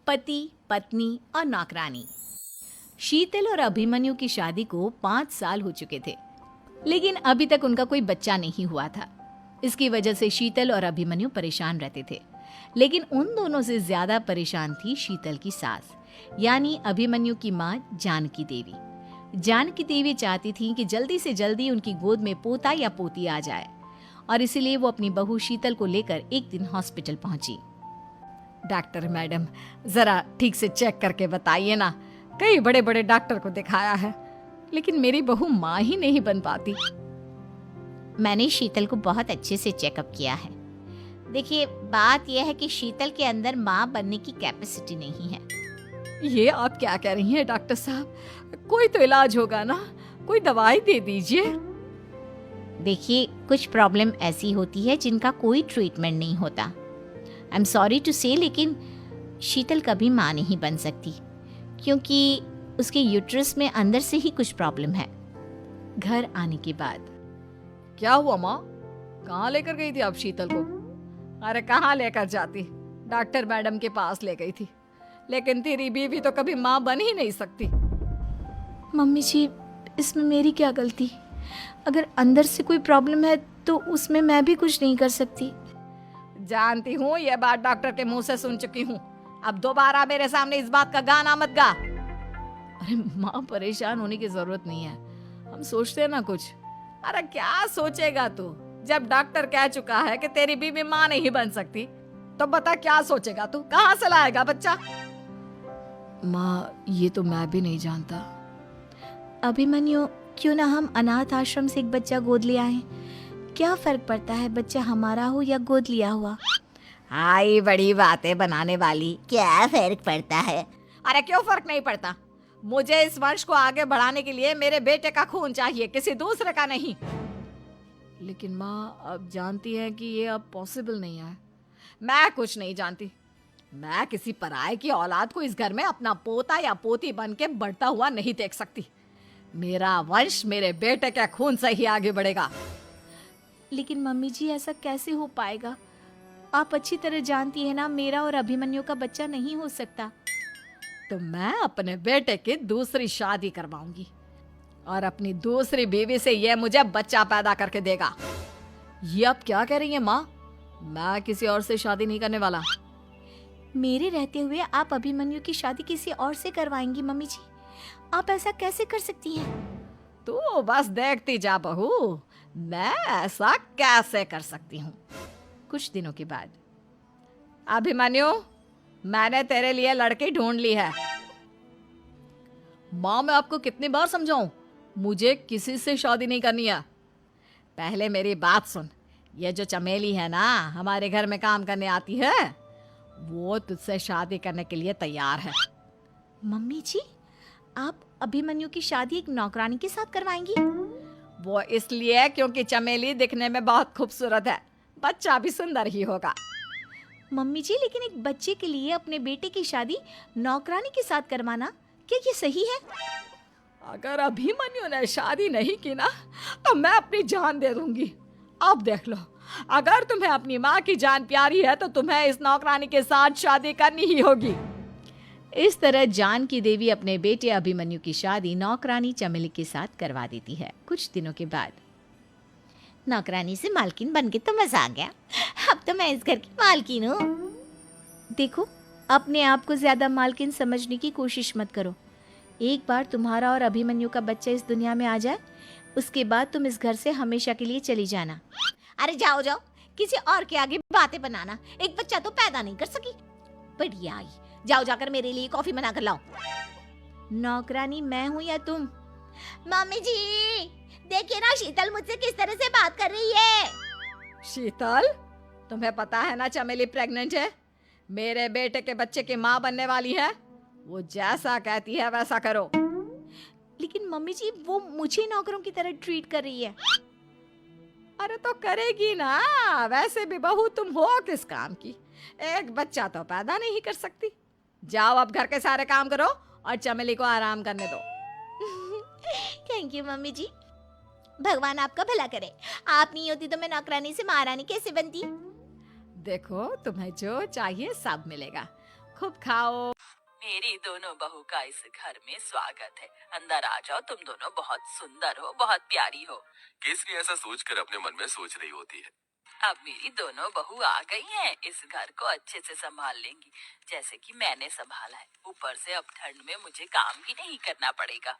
पति, पत्नी और नौकरानी। शीतल और अभिमन्यु की शादी को 5 साल हो चुके थे, लेकिन अभी तक उनका कोई बच्चा नहीं हुआ था। इसकी वजह से शीतल और अभिमन्यु परेशान रहते थे, लेकिन उन दोनों से ज्यादा परेशान थी शीतल की सास, यानी अभिमन्यु की माँ जानकी देवी। जानकी देवी चाहती थी कि जल्दी से जल्दी उनकी गोद में पोता या पोती आ जाए, और इसीलिए वो अपनी बहू शीतल को लेकर एक दिन हॉस्पिटल पहुंची। डॉक्टर मैडम, जरा ठीक से चेक करके बताइए ना। कई बड़े बड़े डॉक्टर को दिखाया है, लेकिन मेरी बहू माँ ही नहीं बन पाती। मैंने शीतल को बहुत अच्छे से चेकअप किया है। देखिए, बात यह है कि शीतल के अंदर माँ बनने की कैपेसिटी नहीं है। ये आप क्या कह रही हैं डॉक्टर साहब? कोई तो इलाज होगा ना, कोई दवाई दे दीजिए। देखिए, कुछ प्रॉब्लम ऐसी होती है जिनका कोई ट्रीटमेंट नहीं होता। आई एम सॉरी टू से, लेकिन शीतल कभी माँ नहीं बन सकती, क्योंकि उसके यूट्रस में अंदर से ही कुछ प्रॉब्लम है। घर आने के बाद क्या हुआ माँ? कहाँ लेकर गई थी आप शीतल को? अरे कहाँ लेकर जाती, डॉक्टर मैडम के पास ले गई थी, लेकिन तेरी बीवी तो कभी माँ बन ही नहीं सकती। मम्मी जी, इसमें मेरी क्या गलती? अगर अंदर से कोई प्रॉब्लम है तो उसमें मैं भी कुछ नहीं कर सकती। जानती हूँ, ये बात डॉक्टर के मुंह से सुन चुकी हूँ। अब दोबारा मेरे सामने इस बात का गाना मत गा। अरे माँ, परेशान होने की जरूरत नहीं है, हम सोचते हैं ना कुछ। अरे क्या सोचेगा तू? जब डॉक्टर कह चुका है कि तेरी बीवी माँ नहीं बन सकती, तो बता क्या सोचेगा तू? कहाँ से लाएगा बच्चा? माँ, ये तो मैं भी नहीं जानता। अभिमन्यु, क्यों ना हम अनाथ आश्रम से एक बच्चा गोद ले आए? क्या फर्क पड़ता है बच्चा हमारा हो या गोद लिया हुआ? हाय, बड़ी बातें बनाने वाली। क्या फर्क पड़ता है? अरे क्यों फर्क नहीं पड़ता? मुझे इस वंश को आगे बढ़ाने के लिए मेरे बेटे का खून चाहिए, किसी दूसरे का नहीं। लेकिन माँ, आप जानती हैं कि ये अब पॉसिबल नहीं है। मैं कुछ नहीं जानती। मैं किसी पराये की औलाद को इस घर में अपना पोता या पोती बन के बढ़ता हुआ नहीं देख सकती। मेरा वंश मेरे बेटे के खून से ही आगे बढ़ेगा। लेकिन मम्मी जी, ऐसा कैसे हो पाएगा? आप अच्छी तरह जानती है ना, मेरा और अभिमन्यु का बच्चा नहीं हो सकता। तो मैं अपने बेटे की दूसरी शादी करवाऊंगी, और अपनी दूसरी बीवी से ये मुझे बच्चा पैदा करके देगा। ये आप क्या कह रही हैं माँ? मैं किसी और से शादी नहीं करने वाला। मेरे रहते हुए आप अभिमन्यु की शादी किसी और से करवाएंगी? मम्मी जी, आप ऐसा कैसे कर सकती हैं? तू बस देखती जा बहू, मैं ऐसा कैसे कर सकती हूँ। कुछ दिनों के बाद, अभिमन्यु, मैंने तेरे लिए लड़की ढूंढ ली है। माँ, मैं आपको कितनी बार समझाऊं, मुझे किसी से शादी नहीं करनी है। पहले मेरी बात सुन। ये जो चमेली है ना, हमारे घर में काम करने आती है, वो तुझसे शादी करने के लिए तैयार है। मम्मी जी, आप अभिमन्यु की शादी एक नौकरानी के साथ करवाएंगी? वो इसलिए क्योंकि चमेली दिखने में बहुत खूबसूरत है, बच्चा भी सुंदर ही होगा। मम्मी जी, लेकिन एक बच्चे के लिए अपने बेटे की शादी नौकरानी के साथ करवाना, क्या ये सही है? अगर अभिमन्यु ने शादी नहीं की ना, तो मैं अपनी जान दे दूंगी। अब देख लो, अगर तुम्हें अपनी माँ की जान प्यारी है तो तुम्हें इस नौकरानी के साथ शादी करनी ही होगी। इस तरह जानकी देवी अपने बेटे अभिमन्यु की शादी नौकरानी चमेली के साथ करवा देती है। कुछ दिनों के बाद, नौकरानी से मालकिन बन के तो मजा आ गया। अब तो मैं इस घर की मालकिन हूँ। देखो, अपने आप को ज्यादा मालकिन समझने की कोशिश मत करो। एक बार तुम्हारा और अभिमन्यु का बच्चा इस दुनिया में आ जाए, उसके बाद तुम इस घर से हमेशा के लिए चली जाना। अरे जाओ जाओ, किसी और के आगे बातें बनाना। एक बच्चा तो पैदा नहीं कर सकी, बढ़िया आई। जाओ जाकर मेरे लिए कॉफी बना कर लाओ। नौकरानी मैं हूँ या तुम? मम्मी जी, देखिए ना शीतल मुझसे किस तरह से बात कर रही है। शीतल, तुम्हें पता है ना चमेली प्रेग्नेंट है, मेरे बेटे के बच्चे की माँ बनने वाली है। वो जैसा कहती है वैसा करो। लेकिन मम्मी जी, वो मुझे नौकरों की तरह ट्रीट कर रही है। अरे तो करेगी ना, वैसे भी बहू तुम हो किस काम की? एक बच्चा तो पैदा नहीं कर सकती। जाओ अब घर के सारे काम करो और चमेली को आराम करने दो। थैंक यू मम्मी जी, भगवान आपका भला करे। आप नहीं होती तो मैं नौकरानी से महारानी कैसे बनती। देखो, तुम्हें जो चाहिए सब मिलेगा। खूब खाओ। मेरी दोनों बहू का इस घर में स्वागत है। अंदर आ जाओ, तुम दोनों बहुत सुंदर हो, बहुत प्यारी हो। केसरी ऐसा सोचकर अपने मन में सोच रही होती है। अब मेरी दोनों बहू आ गई हैं, इस घर को अच्छे से संभाल लेंगी, जैसे कि मैंने संभाला है। ऊपर से अब ठंड में मुझे काम भी नहीं करना पड़ेगा।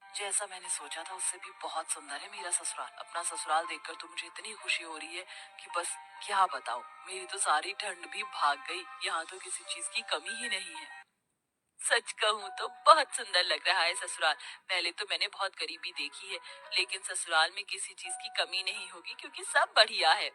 जैसा मैंने सोचा था उससे भी बहुत सुंदर है मेरा ससुराल। अपना ससुराल देखकर तो मुझे इतनी खुशी हो रही है कि बस क्या बताऊं। मेरी तो सारी ठंड भी भाग गई। यहाँ तो किसी चीज की कमी ही नहीं है। सच कहूँ तो बहुत सुंदर लग रहा है ससुराल। पहले तो मैंने बहुत गरीबी देखी है, लेकिन ससुराल में किसी चीज की कमी नहीं होगी क्योंकि सब बढ़िया है।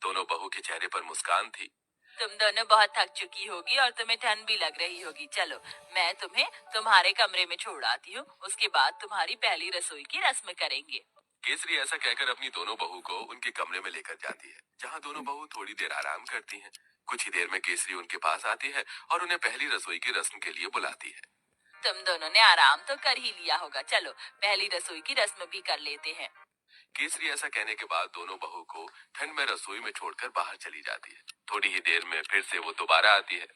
दोनों बहू के चेहरे पर मुस्कान थी। तुम दोनों बहुत थक चुकी होगी और तुम्हें ठंड भी लग रही होगी। चलो, मैं तुम्हें तुम्हारे कमरे में छोड़ आती हूँ। उसके बाद तुम्हारी पहली रसोई की रस्म करेंगे। केसरी ऐसा कहकर अपनी दोनों बहू को उनके कमरे में लेकर जाती है, जहाँ दोनों बहू थोड़ी देर आराम करती हैं। कुछ ही देर में केसरी उनके पास आती है और उन्हें पहली रसोई की रस्म के लिए बुलाती है। तुम दोनों ने आराम तो कर ही लिया होगा, चलो पहली रसोई की रस्म भी कर लेते हैं। केसरी ऐसा कहने के बाद दोनों बहू को ठंड में रसोई में छोड़कर बाहर चली जाती है। थोड़ी ही देर में फिर से वो दोबारा आती है।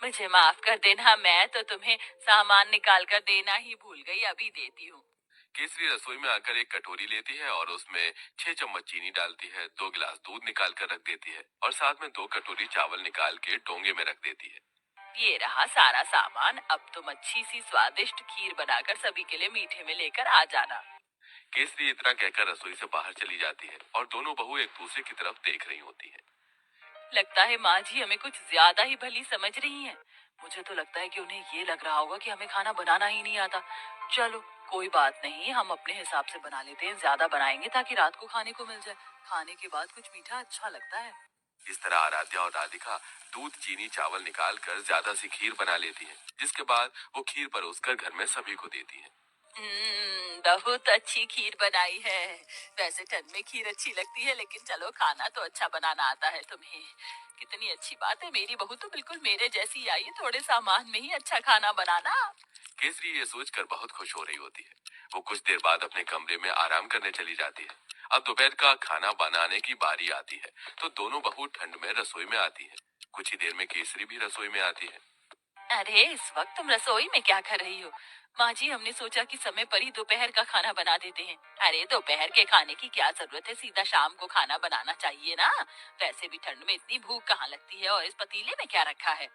मुझे माफ कर देना, मैं तो तुम्हें सामान निकाल कर देना ही भूल गई, अभी देती हूँ। केसरी रसोई में आकर एक कटोरी लेती है और उसमें 6 चम्मच चीनी डालती है, 2 गिलास दूध निकाल कर रख देती है और साथ में 2 कटोरी चावल निकाल के डोंगे में रख देती है। ये रहा सारा सामान। अब तुम अच्छी सी स्वादिष्ट खीर बनाकर सभी के लिए मीठे में लेकर आ जाना। केसरी इतना कहकर रसोई से बाहर चली जाती है और दोनों बहू एक दूसरे की तरफ देख रही होती है। लगता है माँ जी हमें कुछ ज्यादा ही भली समझ रही हैं। मुझे तो लगता है कि उन्हें ये लग रहा होगा कि हमें खाना बनाना ही नहीं आता। चलो कोई बात नहीं, हम अपने हिसाब से बना लेते हैं। ज्यादा बनाएंगे ताकि रात को खाने को मिल जाए। खाने के बाद कुछ मीठा अच्छा लगता है। इस तरह आराध्या और राधिका दूध चीनी चावल निकाल कर ज्यादा सी खीर बना लेती हैं, जिसके बाद वो खीर परोसकर घर में सभी को देती हैं। बहुत अच्छी खीर बनाई है। वैसे ठंड में खीर अच्छी लगती है, लेकिन चलो खाना तो अच्छा बनाना आता है तुम्हें। कितनी अच्छी बात है, मेरी बहू तो बिल्कुल मेरे जैसी आई है, थोड़े सामान में ही अच्छा खाना बनाना। केसरी ये सोचकर बहुत खुश हो रही होती है। वो कुछ देर बाद अपने कमरे में आराम करने चली जाती है। अब दोपहर का खाना बनाने की बारी आती है, तो दोनों बहू ठंड में रसोई में आती है। कुछ ही देर में केसरी भी रसोई में आती है। अरे इस वक्त तुम रसोई में क्या कर रही हो? माँ जी, हमने सोचा कि समय पर ही दोपहर का खाना बना देते हैं। अरे दोपहर के खाने की क्या जरूरत है, सीधा शाम को खाना बनाना चाहिए ना। वैसे भी ठंड में इतनी भूख कहाँ लगती है। और इस पतीले में क्या रखा है?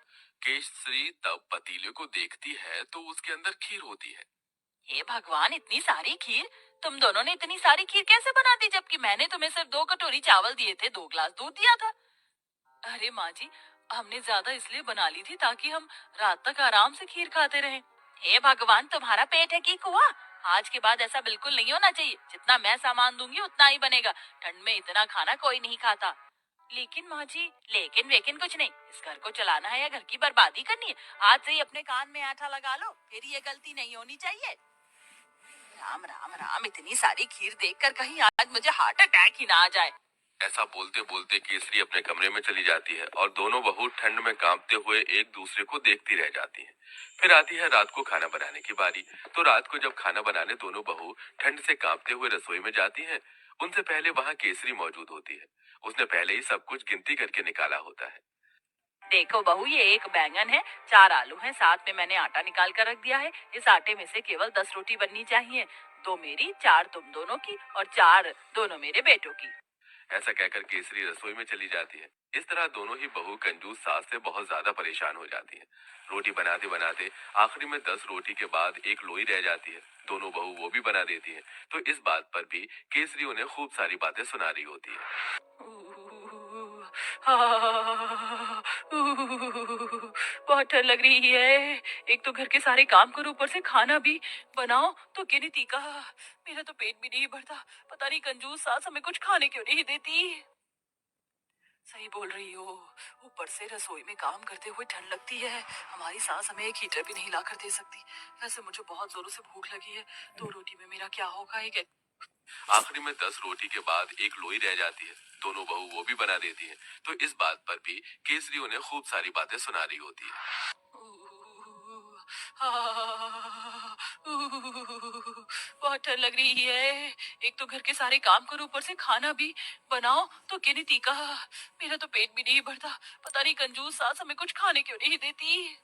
केसरी तब पतीले को देखती है तो उसके अंदर खीर होती है। हे भगवान, इतनी सारी खीर! तुम दोनों ने इतनी सारी खीर कैसे बना दी, जबकि मैंने तुम्हें सिर्फ 2 कटोरी चावल दिए थे, 2 गिलास दूध दिया था। अरे माँ जी, हमने ज्यादा इसलिए बना ली थी ताकि हम रात तक आराम से खीर खाते रहें। हे भगवान, तुम्हारा पेट है कि कुआं? आज के बाद ऐसा बिल्कुल नहीं होना चाहिए। जितना मैं सामान दूंगी उतना ही बनेगा। ठंड में इतना खाना कोई नहीं खाता। लेकिन माँ जी, लेकिन वेकिन कुछ नहीं। इस घर को चलाना है या घर की बर्बादी करनी है? आज से ही अपने कान में आटा लगा लो, फिर ये गलती नहीं होनी चाहिए। राम राम राम, इतनी सारी खीर देखकर कहीं आज मुझे हार्ट अटैक ही ना आ जाए। ऐसा बोलते बोलते केसरी अपने कमरे में चली जाती है और दोनों बहू ठंड में कांपते हुए एक दूसरे को देखती रह जाती हैं। फिर आती है रात को खाना बनाने की बारी। तो रात को जब खाना बनाने दोनों बहू ठंड से कांपते हुए रसोई में जाती हैं, उनसे पहले वहाँ केसरी मौजूद होती है। उसने पहले ही सब कुछ गिनती करके निकाला होता है। देखो बहू, ये 1 बैंगन है, 4 आलू हैं, साथ में मैंने आटा निकाल कर रख दिया है। इस आटे में से केवल 10 रोटी बननी चाहिए। 2 मेरी, 4 तुम दोनों की और 4 दोनों मेरे बेटों की। ऐसा कहकर केसरी रसोई में चली जाती है। इस तरह दोनों ही बहू कंजूस सास से बहुत ज्यादा परेशान हो जाती हैं। रोटी बनाते बनाते आखिरी में 10 रोटी के बाद एक लोई रह जाती है। दोनों बहू वो भी बना देती हैं। तो इस बात पर भी केसरी उन्हें खूब सारी बातें सुना रही होती है। बहुत ठंड लग रही है। एक तो घर के सारे काम करो, ऊपर से खाना भी बनाओ तो गिनती का। मेरा तो पेट भी नहीं भरता। पता नहीं कंजूस सास हमें कुछ खाने क्यों नहीं देती। सही बोल रही हो, ऊपर से रसोई में काम करते हुए ठंड लगती है। हमारी सास हमें एक हीटर भी नहीं ला कर दे सकती। वैसे मुझे बहुत जोरों से भूख लगी है। 2 रोटी में मेरा क्या होगा? एक आखिरी में 10 रोटी के बाद एक लोई रह जाती है। दोनों बहू वो भी बना देती हैं। तो इस बात पर भी केसरी उन्हें खूब सारी बातें सुना रही होती है। बहुत ठंड लग रही है। एक तो घर के सारे काम करो, ऊपर से खाना भी बनाओ तो गिनती का। मेरा तो पेट भी नहीं भरता। पता नहीं कंजूस सास हमें कुछ खाने क्यों नहीं देती।